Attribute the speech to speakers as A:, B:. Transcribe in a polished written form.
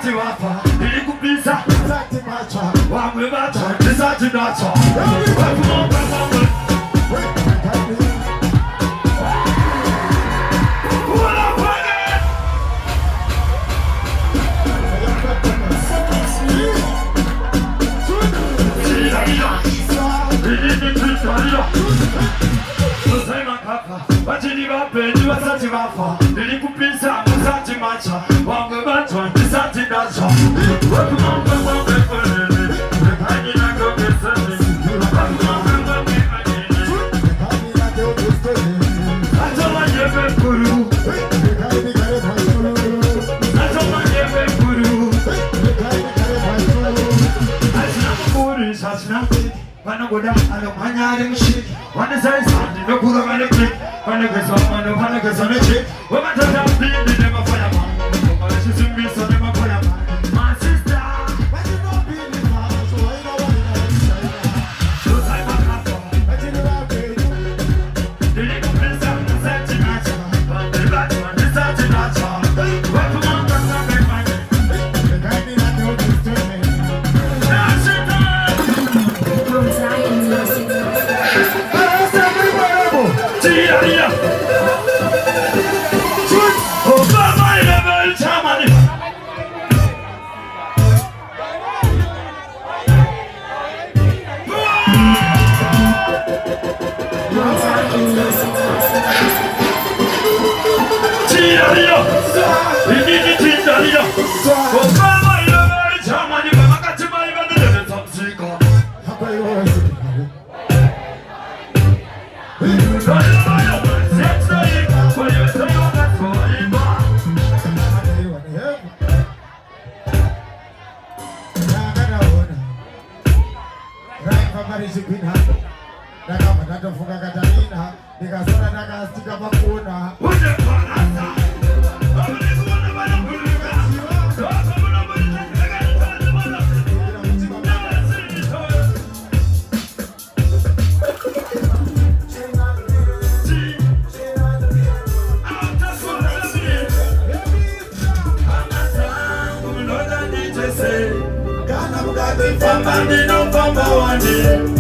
A: Nisati wafa, nilikupisa Nisati macha, wamwe macha Nisati nacha, wafu mwamba mwamba Wachini wapendi wasati wafa nilikupisa musati macha wangwe macha nisati nacha wafu mwamba mwamba kwenye rekani na kokesani wafu mwamba mwamba kwenye rekani na kokesani ato wanyebe kuru rekani kare bhaishuru ato wanyebe kuru rekani kare bhaishuru asina kuri sasina Wana goda alo manyare mshiki wana sai sandi no kura mane klik wana kesa ne chik wama tata bindi ne mafaya man wama shizumi so ne mafaya man my sister but you know bindi man so I know what it is so I man hapo but you know what it is dili kupesa msati nacha wande batu wande sati nacha wapu mwanga sabe mane rekani na kio kistone Tia Obama level chamani Tia Ini Tia Obama level chamani Makati mai bende tamsika Hapa yo Funga Katarina, nikasona nakastika pakuna. Kana mgati famba ndino famba wani